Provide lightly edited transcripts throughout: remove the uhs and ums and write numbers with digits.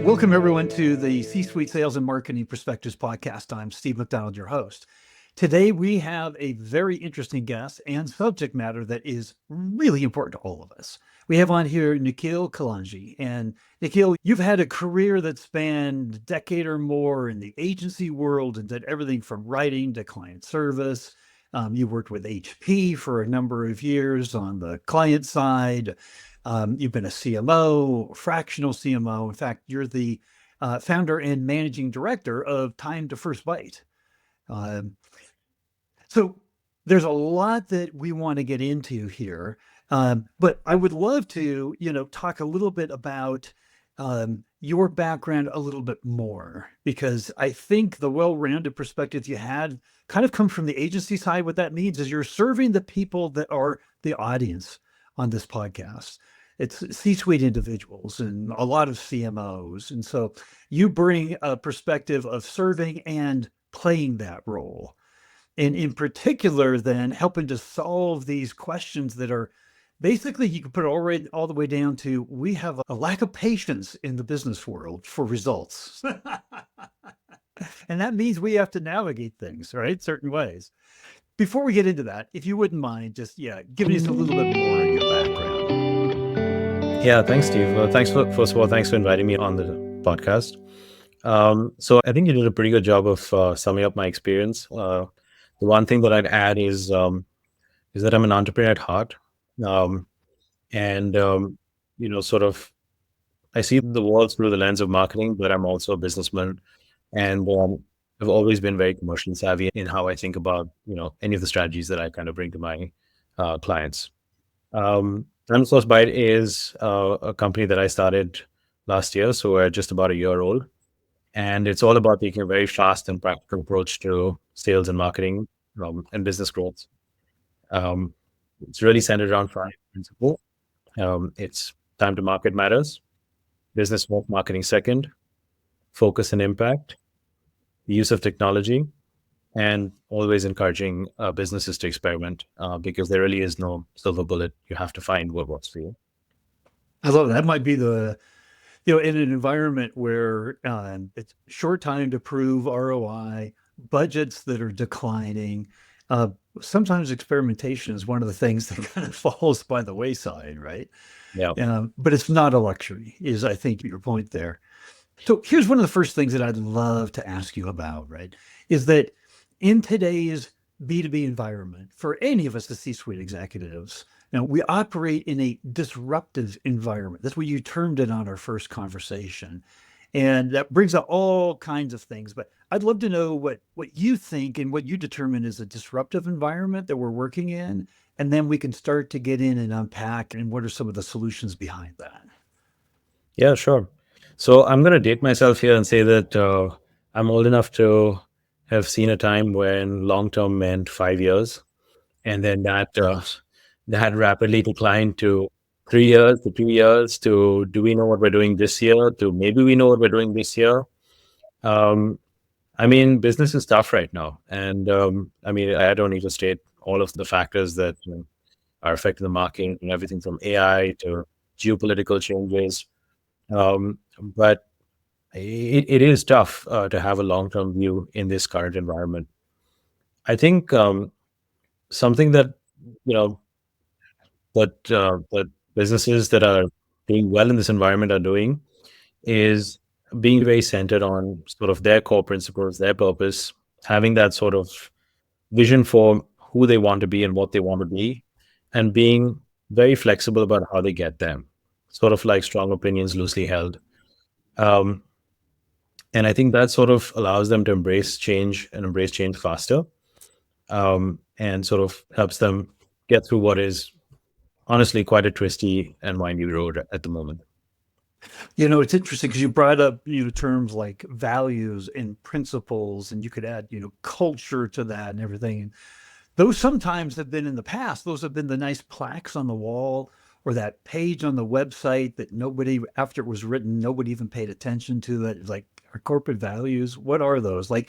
Welcome, everyone, to the C-Suite Sales and Marketing Perspectives podcast. I'm Steve McDonald, your host. Today, we have a very interesting guest and subject matter that is really important to all of us. We have on here Nikhil Kalanjee. And Nikhil, you've had a career that spanned a decade or more in the agency world and did everything from writing to client service. You worked with HP for a number of years on the client side. You've been a CMO, fractional CMO. In fact, you're the founder and managing director of Time to First Bite. Um, so there's a lot that we want to get into here, but I would love to, talk a little bit about your background a little bit more, because I think the well-rounded perspective you had kind of comes from the agency side. What that means is you're serving the people that are the audience on this podcast. It's C-suite individuals and a lot of CMOs. And so you bring a perspective of serving and playing that role. And in particular, then helping to solve these questions that are basically, you can put it all the way down to, we have a lack of patience in the business world for results. And that means we have to navigate things, right? Certain ways. Before we get into that, if you wouldn't mind, just, giving us a little bit more on your background. Yeah, thanks, Steve. First of all, thanks for inviting me on the podcast. So I think you did a pretty good job of summing up my experience. The one thing that I'd add is that I'm an entrepreneur at heart, and sort of I see the world through the lens of marketing, but I'm also a businessman, and I've always been very commercially savvy in how I think about any of the strategies that I kind of bring to my clients. Time to First Bite is a company that I started last year, so we're just about a year old. And it's all about taking a very fast and practical approach to sales and marketing and business growth. It's really centered around five principles. It's time to market matters, business first, marketing second, focus and impact, the use of technology, and always encouraging businesses to experiment because there really is no silver bullet. You have to find what works for you. I love that. That might be in an environment where it's short time to prove ROI, budgets that are declining. Sometimes experimentation is one of the things that kind of falls by the wayside, right? Yeah. But it's not a luxury, is I think your point there. So here's one of the first things that I'd love to ask you about, right? Is that in today's B2B environment, for any of us, the C-suite executives, we operate in a disruptive environment. That's what you termed it on our first conversation. And that brings up all kinds of things. But I'd love to know what you think and what you determine is a disruptive environment that we're working in. And then we can start to get in and unpack and what are some of the solutions behind that. Yeah, sure. So I'm going to date myself here and say that I'm old enough to have seen a time when long-term meant 5 years, and then that rapidly declined to 3 years, to 2 years, to do we know what we're doing this year, to maybe we know what we're doing this year. I mean, business is tough right now, and I don't need to state all of the factors that are affecting the market, and everything from AI to geopolitical changes. But it is tough to have a long-term view in this current environment. I think something that that businesses that are doing well in this environment are doing is being very centered on sort of their core principles, their purpose, having that sort of vision for who they want to be and what they want to be, and being very flexible about how they get there. Sort of like strong opinions loosely held. Um, and I think that sort of allows them to embrace change faster, and sort of helps them get through what is honestly quite a twisty and windy road at the moment. It's interesting because you brought up, terms like values and principles, and you could add, culture to that and everything. And those sometimes have been in the past. Those have been the nice plaques on the wall or that page on the website that nobody, after it was written, nobody even paid attention to. That, like, our corporate values, what are those? Like,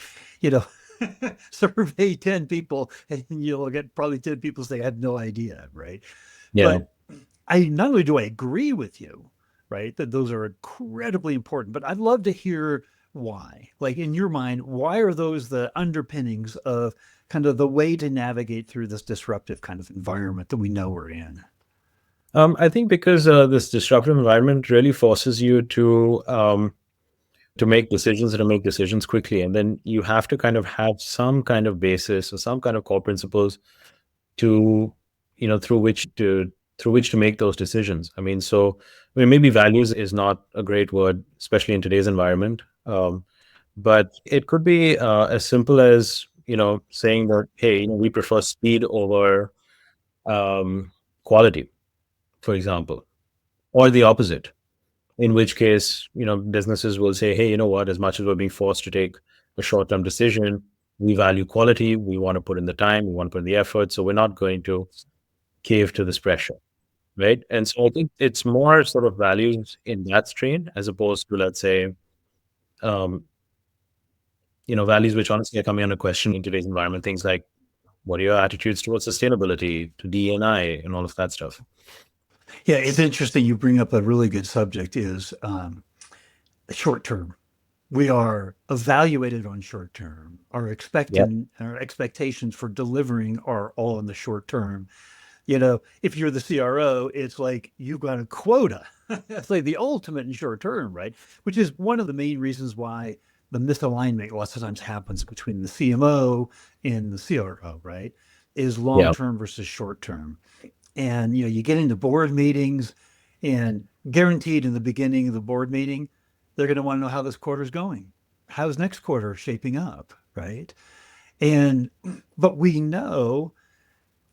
survey 10 people and you'll get probably 10 people say, I had no idea, right? Yeah. But not only do I agree with you, right? That those are incredibly important. But I'd love to hear why. Like in your mind, why are those the underpinnings of kind of the way to navigate through this disruptive kind of environment that we know we're in? I think because this disruptive environment really forces you to make decisions and to make decisions quickly, and then you have to kind of have some kind of basis or some kind of core principles to through which to make those decisions. I mean, maybe values is not a great word, especially in today's environment. But it could be as simple as saying that, hey, we prefer speed over um, quality, for example, or the opposite. In which case, businesses will say, hey, you know what? As much as we're being forced to take a short-term decision, we value quality. We want to put in the time. We want to put in the effort. So we're not going to cave to this pressure, right? And so I think it's more sort of values in that strain as opposed to, let's say, um, values which honestly are coming under question in today's environment. Things like what are your attitudes towards sustainability, to D&I, and all of that stuff. Yeah, it's interesting. You bring up a really good subject is short term. We are evaluated on short term. Yeah, Our expectations for delivering are all in the short term. If you're the CRO, it's like you've got a quota. It's like the ultimate in short term, right? Which is one of the main reasons why the misalignment lots of times happens between the CMO and the CRO, right? Is long yeah, term versus short term. And you get into board meetings, and guaranteed in the beginning of the board meeting, they're going to want to know how this quarter's going. How's next quarter shaping up, right? And but we know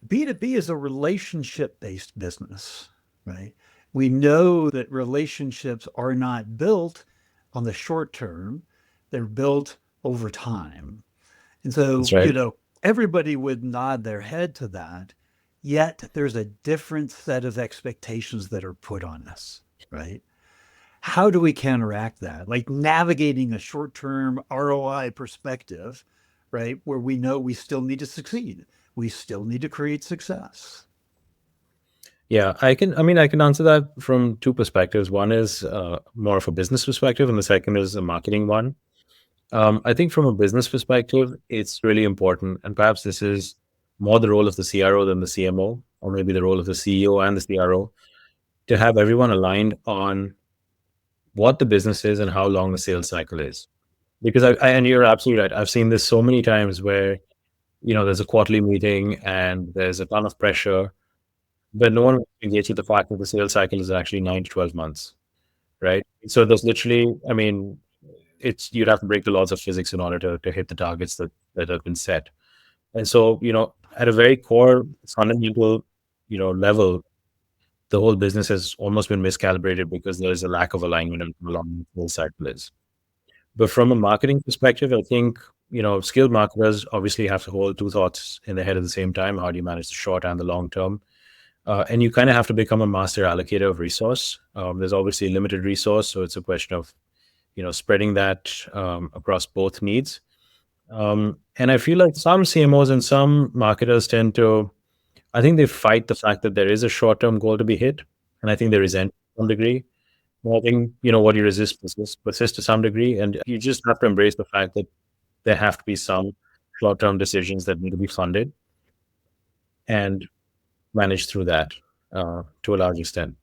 B2B is a relationship based business, right? We know that relationships are not built on the short term, they're built over time. And that's so, right. everybody would nod their head to that. Yet there's a different set of expectations that are put on us, right? How do we counteract that? Like navigating a short term ROI perspective, right? Where we know we still need to succeed, we still need to create success. Yeah, I can answer that from two perspectives. One is more of a business perspective, and the second is a marketing one. I think from a business perspective, it's really important, and perhaps this is more the role of the CRO than the CMO, or maybe the role of the CEO and the CRO, to have everyone aligned on what the business is and how long the sales cycle is. Because and you're absolutely right. I've seen this so many times where there's a quarterly meeting and there's a ton of pressure, but no one engages with the fact that the sales cycle is actually 9 to 12 months, right? So there's literally, I mean, it's you'd have to break the laws of physics in order to hit the targets that have been set. And so, at a very core fundamental, level, the whole business has almost been miscalibrated because there is a lack of alignment on how long the full cycle is. But from a marketing perspective, I think, skilled marketers obviously have to hold two thoughts in their head at the same time. How do you manage the short and the long term? And you kind of have to become a master allocator of resource. There's obviously a limited resource, so it's a question of spreading that across both needs. And I feel like some CMOs and some marketers I think they fight the fact that there is a short-term goal to be hit, and I think they resent to some degree. Well, I think what you resist persist to some degree, and you just have to embrace the fact that there have to be some short-term decisions that need to be funded and managed through that to a large extent.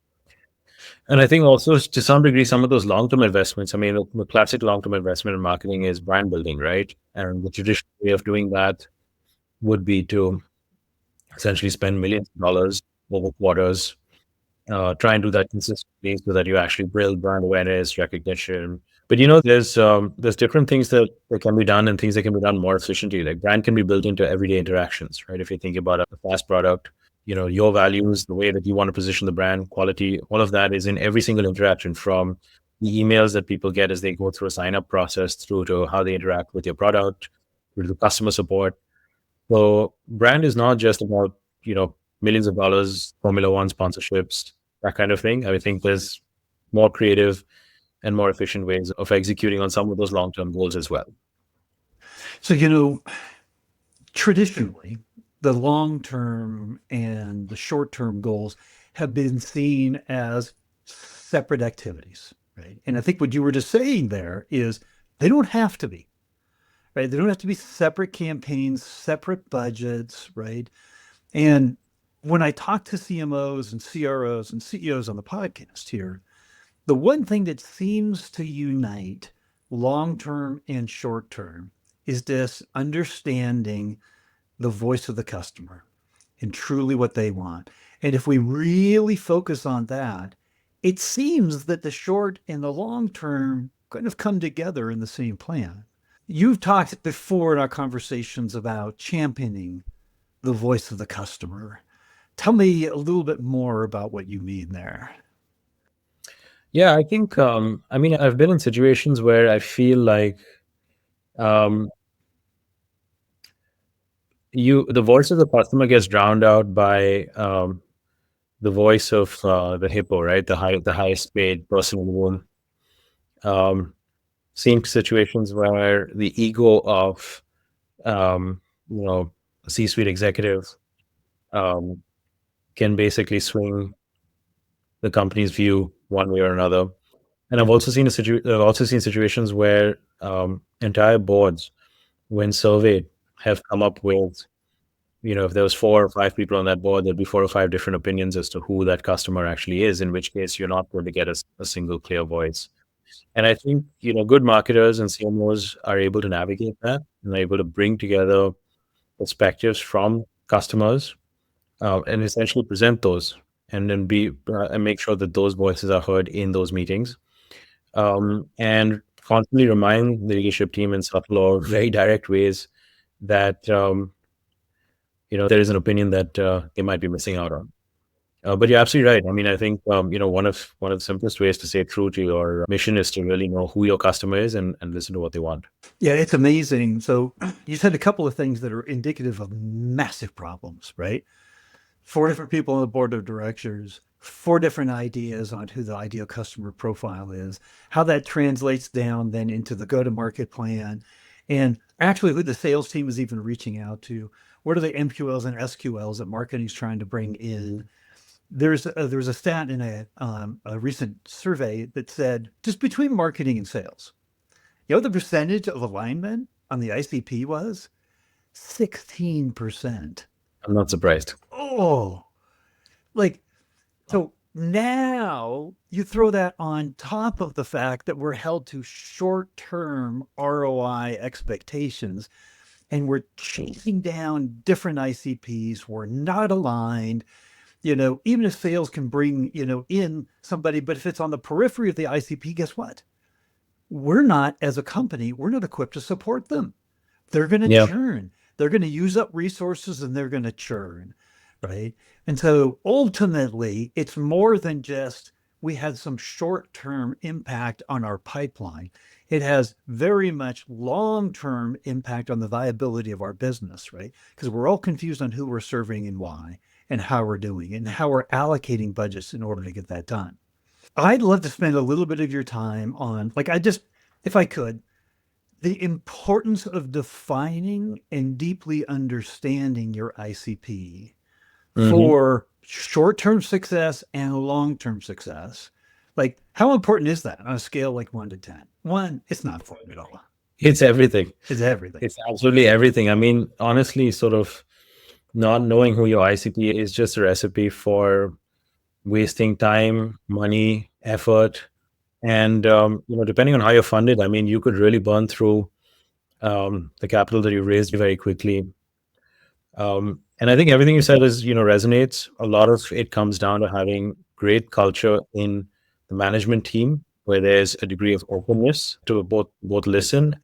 And I think also to some degree, some of those long-term investments. I mean, the classic long-term investment in marketing is brand building, right? And the traditional way of doing that would be to essentially spend millions of dollars over quarters, try and do that consistently so that you actually build brand awareness, recognition. But there's different things that can be done and things that can be done more efficiently. Like brand can be built into everyday interactions, right? If you think about a fast product, your values, the way that you want to position the brand, quality, all of that is in every single interaction, from the emails that people get as they go through a sign up process through to how they interact with your product, through to customer support. So brand is not just about, millions of dollars, Formula One sponsorships, that kind of thing. I think there's more creative and more efficient ways of executing on some of those long-term goals as well. So, traditionally, the long term and the short term goals have been seen as separate activities, right? And I think what you were just saying there is they don't have to be, right? They don't have to be separate campaigns, separate budgets, right? And when I talk to CMOs and CROs and CEOs on the podcast here, the one thing that seems to unite long term and short term is this understanding the voice of the customer and truly what they want. And if we really focus on that, it seems that the short and the long term kind of come together in the same plan. You've talked before in our conversations about championing the voice of the customer. Tell me a little bit more about what you mean there. Yeah, I think I mean I've been in situations where I feel like um, the voice of the customer gets drowned out by the voice of the hippo, right? The highest paid person in the room. Um, Seen situations where the ego of um, you know a C-suite executive um, can basically swing the company's view one way or another. And I've also seen situations where entire boards, when surveyed, have come up with, if there was 4 or 5 people on that board, there'd be 4 or 5 different opinions as to who that customer actually is, in which case you're not going to get a single clear voice. And I think, good marketers and CMOs are able to navigate that and are able to bring together perspectives from customers and essentially present those and then and make sure that those voices are heard in those meetings, and constantly remind the leadership team in subtle or very direct ways that there is an opinion that they might be missing out on. But you're absolutely right. I mean, I think one of the simplest ways to stay true to your mission is to really know who your customer is and listen to what they want. Yeah, it's amazing. So you said a couple of things that are indicative of massive problems, right? 4 different people on the board of directors, 4 different ideas on who the ideal customer profile is, how that translates down then into the go-to-market plan, and actually who the sales team is even reaching out to. What are the MQLs and SQLs that marketing's trying to bring in? There's a stat in a recent survey that said just between marketing and sales, the percentage of alignment on the ICP was 16%. I'm not surprised. Oh, like, so now you throw that on top of the fact that we're held to short term ROI expectations and we're chasing down different ICPs. We're not aligned. Even if sales can bring, in somebody, but if it's on the periphery of the ICP, guess what? We're not, as a company, we're not equipped to support them. They're going to Yeah. churn. They're going to use up resources and they're going to churn, right? And so ultimately, it's more than just we had some short term impact on our pipeline. It has very much long term impact on the viability of our business, right? Because we're all confused on who we're serving and why and how we're doing and how we're allocating budgets in order to get that done. I'd love to spend a little bit of your time on, like, if I could, the importance of defining and deeply understanding your ICP Hmm. for short-term success and long-term success. Like, how important is that on a scale like 1 to 10? One, it's not important at all. It's everything. It's everything. It's absolutely everything. I mean, honestly, sort of not knowing who your ICP is just a recipe for wasting time, money, effort, and depending on how you're funded, I mean, you could really burn through the capital that you raised very quickly. And I think everything you said is resonates. A lot of it comes down to having great culture in the management team, where there's a degree of openness to both listen,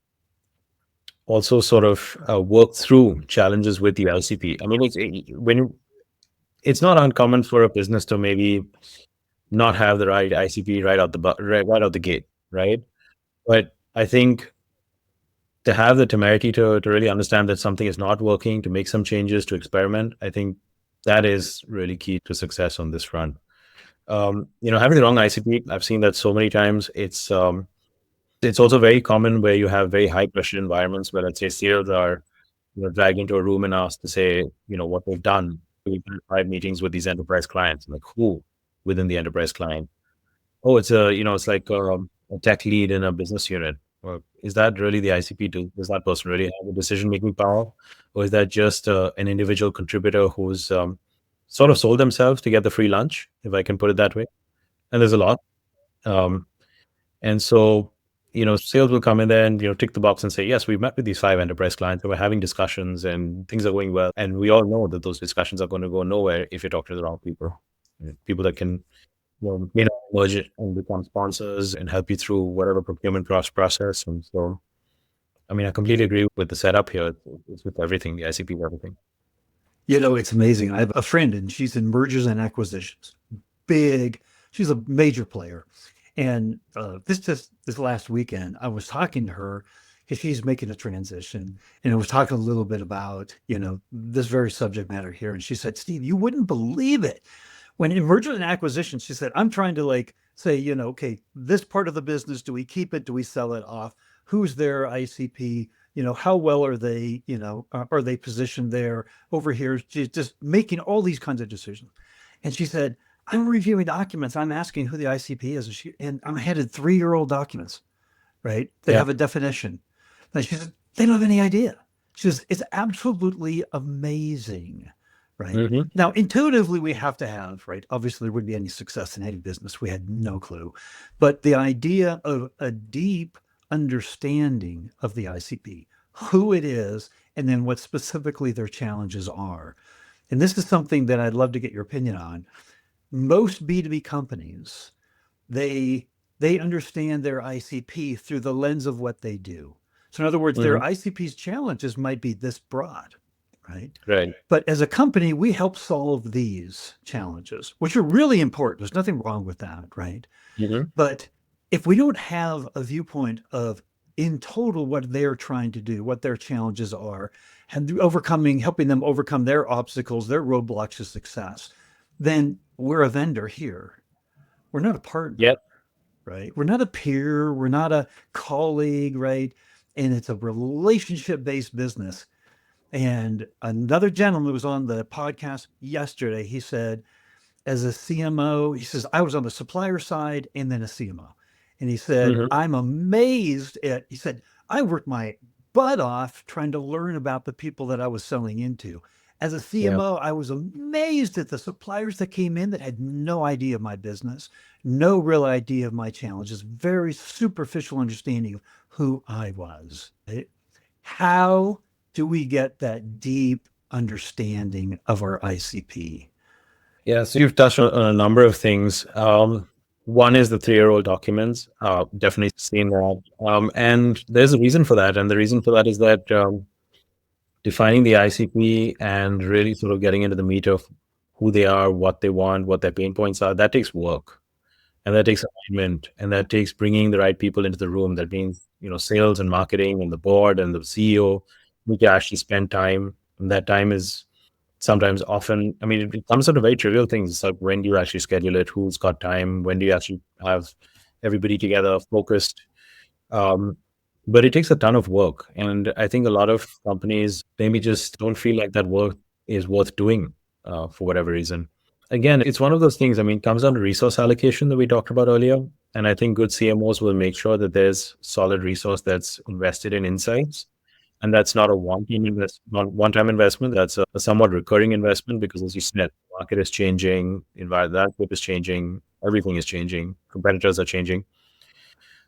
also sort of work through challenges with the LCP. I mean, it's not uncommon for a business to maybe not have the right ICP right out the gate, right? But I think to have the temerity to really understand that something is not working, to make some changes, to experiment, I think that is really key to success on this front. Having the wrong ICP, I've seen that so many times. It's also very common where you have very high pressure environments where, let's say, sales are dragged into a room and asked to say, what they've done. We've had 5 meetings with these enterprise clients. I'm like, who within the enterprise client? oh, it's like a tech lead in a business unit. Well, is that really the ICP? Does that person really have a decision-making power? Or is that just an individual contributor who's sort of sold themselves to get the free lunch, if I can put it that way? And there's a lot. Um, and so, sales will come in there and, tick the box and say, yes, we've met with these 5 enterprise clients and we're having discussions and things are going well. And we all know that those discussions are going to go nowhere if you talk to the wrong people. People that can merge it and become sponsors and help you through whatever procurement process. And so, I mean, I completely agree with the setup here. It's with everything, the ICP, everything. It's amazing. I have a friend and she's in mergers and acquisitions. Big, she's a major player. And this last weekend, I was talking to her because she's making a transition, and I was talking a little bit about this very subject matter here. And she said, "Steve, you wouldn't believe it. When in merger and acquisition," she said, "I'm trying to like say, okay, this part of the business, do we keep it? Do we sell it off? Who's their ICP? How well are they? Are they positioned there? Over here?" She's just making all these kinds of decisions. And she said, "I'm reviewing documents. I'm asking who the ICP is, and I'm handed 3-year-old documents, right? That Yeah. have a definition." And she said, "They don't have any idea." She says, "It's absolutely amazing." Right Hmm. now, intuitively, we have to have, right? Obviously, there wouldn't be any success in any business. We had no clue. But the idea of a deep understanding of the ICP, who it is, and then what specifically their challenges are. And this is something that I'd love to get your opinion on. Most B2B companies, they they understand their ICP through the lens of what they do. So in other words, their Hmm. ICP's challenges might be this broad, right? Right. But as a company, we help solve these challenges, which are really important. There's nothing wrong with that, right? Hmm. But if we don't have a viewpoint of in total what they're trying to do, what their challenges are, and helping them overcome their obstacles, their roadblocks to success, then we're a vendor here. We're not a partner, Yeah. right? We're not a peer. We're not a colleague, right? And it's a relationship based business. And another gentleman who was on the podcast yesterday, he said, as a CMO, he says, I was on the supplier side and then a CMO. And he said, Hmm. he said, I worked my butt off trying to learn about the people that I was selling into. As a Yeah. CMO, I was amazed at the suppliers that came in that had no idea of my business, no real idea of my challenges, very superficial understanding of who I was. Right? How do we get that deep understanding of our ICP? Yeah. So you've touched on a number of things. One is the 3-year-old documents. Definitely seen that. And there's a reason for that. And the reason for that is that defining the ICP and really sort of getting into the meat of who they are, what they want, what their pain points are, that takes work. And that takes alignment, and that takes bringing the right people into the room. That means, sales and marketing and the board and the CEO need to actually spend time. And that time is sometimes often, I mean, it comes out of very trivial things. It's like, when do you actually schedule it? Who's got time? When do you actually have everybody together focused? Um, but it takes a ton of work. And I think a lot of companies maybe just don't feel like that work is worth doing for whatever reason. Again, it's one of those things. I mean, it comes down to resource allocation that we talked about earlier. And I think good CMOs will make sure that there's solid resource that's invested in insights. And that's not a not one-time investment. That's a somewhat recurring investment because, as you said, the market is changing, environment landscape is changing, everything is changing, competitors are changing.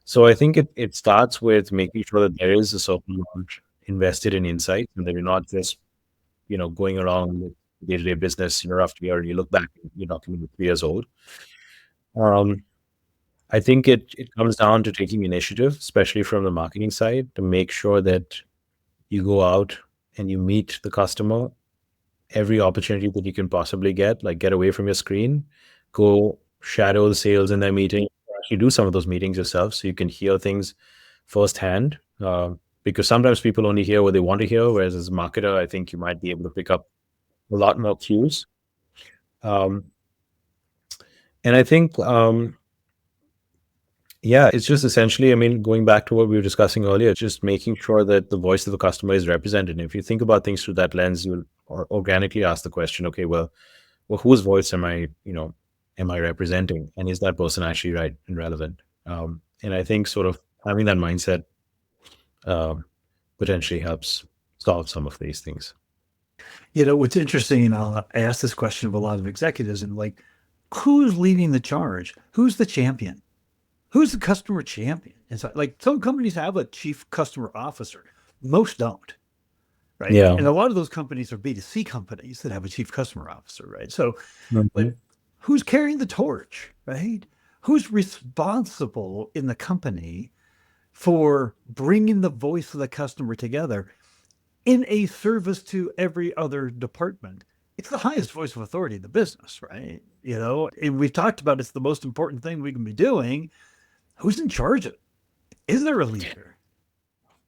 So I think it starts with making sure that there is a certain amount invested in insight, and that you're not just going around with day-to-day business year after year, and you look back, you're document 3 years old. Um, I think it comes down to taking initiative, especially from the marketing side, to make sure that you go out and you meet the customer every opportunity that you can possibly get. Like, get away from your screen, go shadow the sales in their meeting, actually do some of those meetings yourself so you can hear things firsthand. Because sometimes people only hear what they want to hear, whereas as a marketer, I think you might be able to pick up a lot more cues. Um, and I think, yeah, it's just essentially, I mean, going back to what we were discussing earlier, just making sure that the voice of the customer is represented. And if you think about things through that lens, you'll organically ask the question, okay, well, whose voice am am I representing? And is that person actually right and relevant? And I think sort of having that mindset um, potentially helps solve some of these things. What's interesting, and I ask this question of a lot of executives, and like, who's leading the charge? Who's the champion? Who's the customer champion? And so, like, some companies have a chief customer officer, most don't, right? Yeah. And a lot of those companies are B2C companies that have a chief customer officer, right? So, like, Mhm. who's carrying the torch, right? Who's responsible in the company for bringing the voice of the customer together in a service to every other department? It's the highest voice of authority in the business, right? And we've talked about it's the most important thing we can be doing. Who's in charge of it? Is there a leader?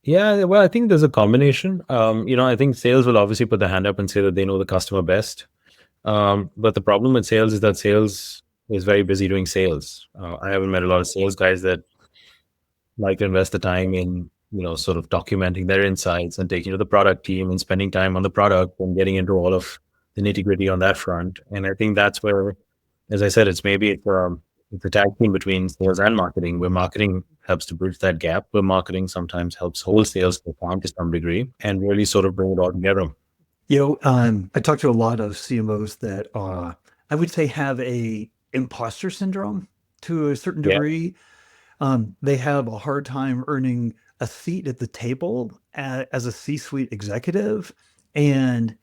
Yeah, well, I think there's a combination. I think sales will obviously put their hand up and say that they know the customer best. But the problem with sales is that sales is very busy doing sales. I haven't met a lot of sales guys that like to invest the time in, sort of documenting their insights and taking to the product team and spending time on the product and getting into all of the nitty gritty on that front. And I think that's where, as I said, it's a tag team between sales and marketing, where marketing helps to bridge that gap, where marketing sometimes helps hold sales to account to some degree and really sort of bring it all together. I talked to a lot of CMOs that I would say have a imposter syndrome to a certain Yeah. degree. They have a hard time earning a seat at the table as a C-suite executive. And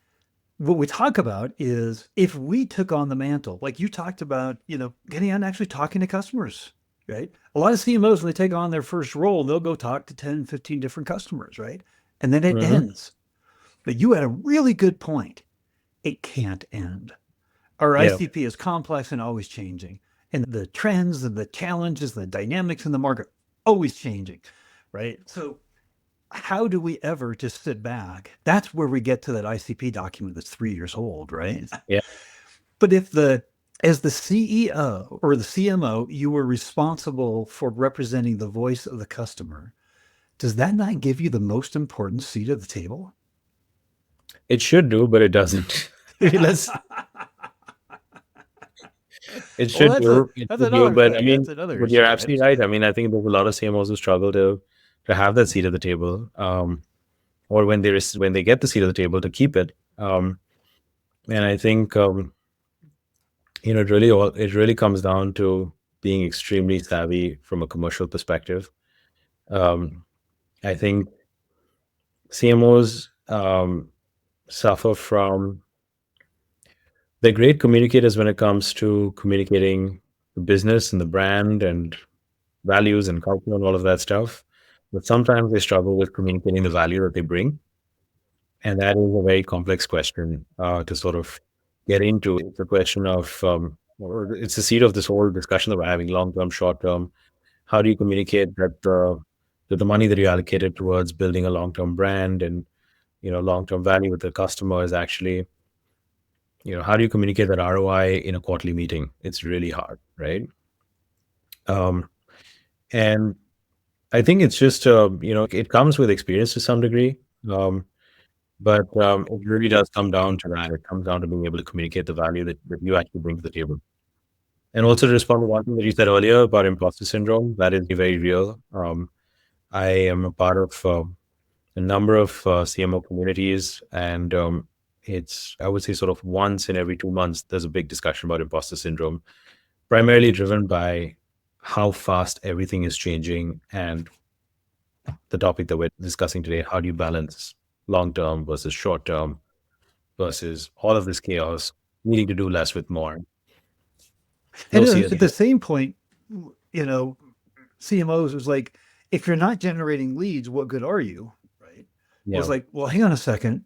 what we talk about is if we took on the mantle, like you talked about, getting out and actually talking to customers, right? A lot of CMOs, when they take on their first role, they'll go talk to 10, 15 different customers, right? And then it Hmm. ends. But you had a really good point. It can't end. Our Yeah. ICP is complex and always changing. And the trends and the challenges, the dynamics in the market, always changing, right? So how do we ever just sit back? That's where we get to that ICP document that's 3 years old, right? Yeah. But as the CEO or the CMO, you were responsible for representing the voice of the customer. Does that not give you the most important seat at the table? It should do, but it doesn't. Let's It Well, should do. It that's should do. another But I thing. That's mean, another but you're issue, right? absolutely right. I mean, I think there's a lot of CMOs who struggle to have that seat at the table, or when they get the seat at the table to keep it. And I think it really comes down to being extremely savvy from a commercial perspective. Um, I think CMOs suffer from they're great communicators when it comes to communicating the business and the brand and values and culture and all of that stuff. But sometimes they struggle with communicating the value that they bring. And that is a very complex question to sort of get into. It's a question of, or it's the seed of this whole discussion that we're having, long term, short term. How do you communicate that the money that you allocated towards building a long term brand and long term value with the customer is actually, how do you communicate that ROI in a quarterly meeting? It's really hard, right? Um, and I think it's just, it comes with experience to some degree. Um, but it really does come down to that. It comes down to being able to communicate the value that you actually bring to the table. And also to respond to one thing that you said earlier about imposter syndrome, that is very real. I am a part of a number of CMO communities, and I would say, sort of once in every 2 months, there's a big discussion about imposter syndrome, primarily driven by how fast everything is changing and the topic that we're discussing today. How do you balance long term versus short term versus all of this chaos, needing to do less with more? And No at the CSO. same point, you know, CMOs was like, if you're not generating leads, what good are you? Right. Well, Yeah, it's like, well, hang on a second.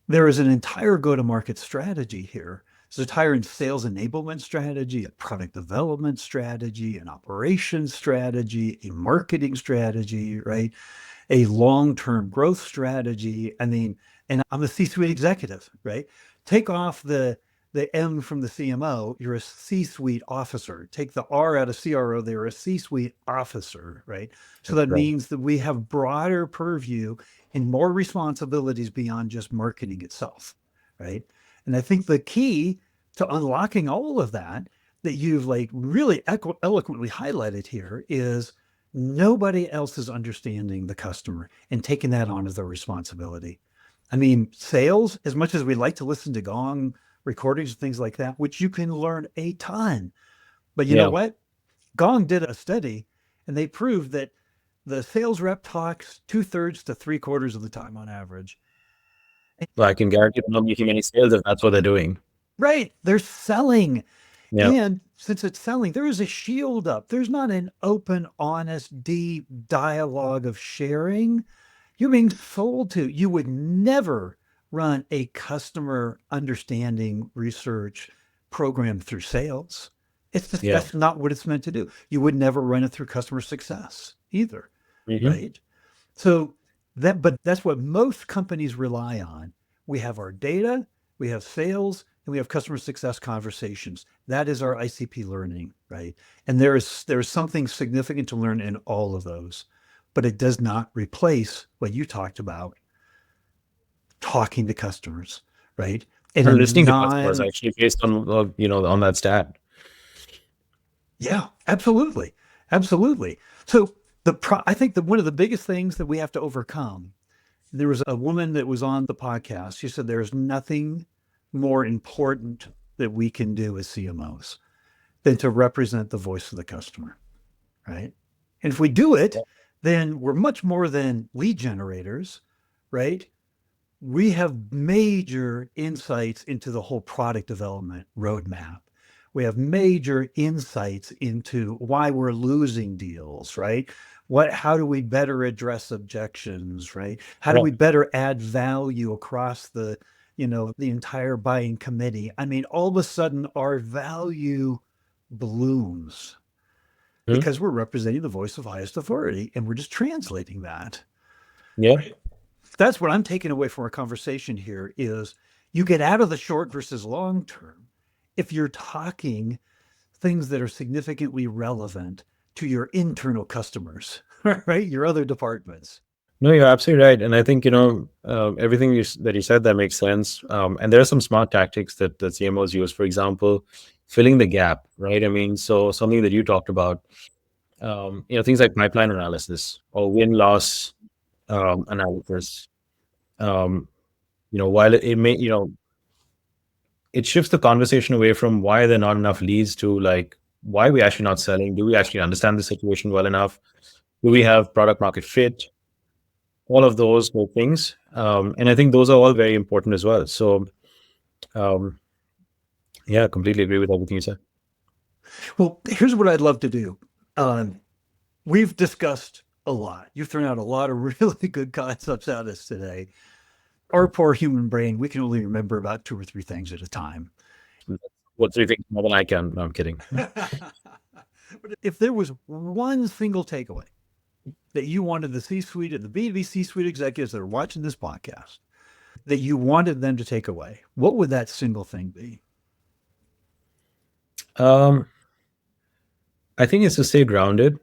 There is an entire go-to-market strategy here. There's an entire sales enablement strategy, a product development strategy, an operations strategy, a marketing strategy, right? A long-term growth strategy. I mean, and I'm a C-suite executive, right? Take off the M from the CMO, you're a C-suite officer. Take the R out of CRO, they're a C-suite officer, right? So that's that right. means that we have broader purview and more responsibilities beyond just marketing itself, right? And I think the key to unlocking all of that that you've like really eloquently highlighted here is nobody else is understanding the customer and taking that on as their responsibility. I mean, sales, as much as we like to listen to gong recordings and things like that, which you can learn a ton. But you know Yeah. what? Gong did a study and they proved that the sales rep talks 2/3 to 3/4 of the time on average. Well, I can guarantee they're not making any sales if that's what they're doing. Right. They're selling. Yeah. And since it's selling, there is a shield up. There's not an open, honest, deep dialogue of sharing. You're being sold to. You would never run a customer understanding research program through sales. It's just, Yeah. that's not what it's meant to do. You would never run it through customer success either, Hmm. right? So but that's what most companies rely on. We have our data, we have sales, and we have customer success conversations. That is our ICP learning, right? And there is something significant to learn in all of those, but it does not replace what you talked about, talking to customers, right? In a And listening to customers non, actually based on, on that stat. yeah, absolutely, absolutely. So I think that one of the biggest things that we have to overcome. There was a woman that was on the podcast. She said there's nothing more important that we can do as CMOs than to represent the voice of the customer, right? And if we do it, then we're much more than lead generators, right? We have major insights into the whole product development roadmap. We have major insights into why we're losing deals, right? How do we better address objections, right? How do Yeah. we better add value across the entire buying committee? I mean, all of a sudden our value blooms Hmm. because we're representing the voice of highest authority and we're just translating that. Yeah. Right. That's what I'm taking away from our conversation here is you get out of the short versus long term if you're talking things that are significantly relevant to your internal customers, right? Your other departments. No, you're absolutely right. And I think, everything that you said, that makes sense. And there are some smart tactics that the CMOs use. For example, filling the gap, right? I mean, so something that you talked about, things like pipeline analysis or win-loss analysis. Um, while it may, it shifts the conversation away from why there are not enough leads to like, why are we actually not selling? Do we actually understand the situation well enough? Do we have product market fit? All of those good things. And I think those are all very important as well. So, um, yeah, completely agree with everything you said. Well, here's what I'd love to do. Um, we've discussed a lot. You've thrown out a lot of really good concepts at us today. Our poor human brain, we can only remember about two or three things at a time. What three things more than I can? No, I'm kidding. If there was one single takeaway that you wanted the C suite and the B2B C suite executives that are watching this podcast, that you wanted them to take away, what would that single thing be? Um, I think it's to stay grounded.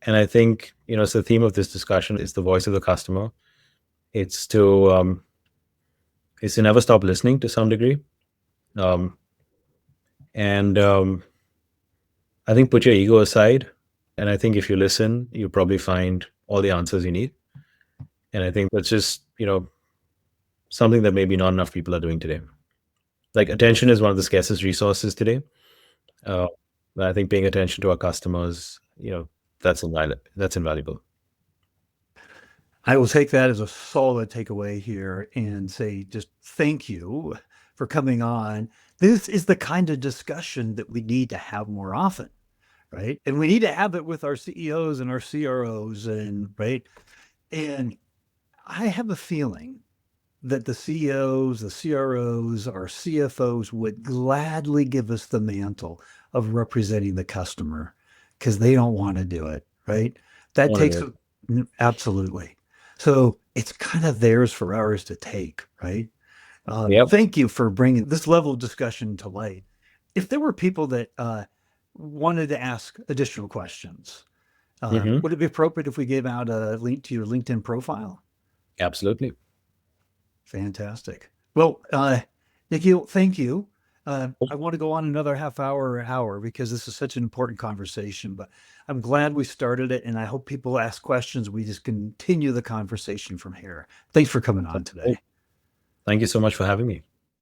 And I think, it's the theme of this discussion is the voice of the customer. It's to, um, it's to never stop listening to some degree. Um, and I think put your ego aside. And I think if you listen, you'll probably find all the answers you need. And I think that's just, something that maybe not enough people are doing today. Like attention is one of the scarcest resources today. Uh, I think paying attention to our customers, that's invaluable. I will take that as a solid takeaway here and say just thank you for coming on. This is the kind of discussion that we need to have more often, right? And we need to have it with our CEOs and our CROs and right. And I have a feeling that the CEOs, the CROs, our CFOs would gladly give us the mantle of representing the customer because they don't want to do it, right? That takes absolutely. So it's kind of theirs for ours to take, right? Yep. Thank you for bringing this level of discussion to light. If there were people that wanted to ask additional questions, Hmm. would it be appropriate if we gave out a link to your LinkedIn profile? Absolutely. Fantastic. Well, Nikhil, thank you. I want to go on another half hour or hour because this is such an important conversation, but I'm glad we started it, and I hope people ask questions. We just continue the conversation from here. Thanks for coming on today. Thank you so much for having me.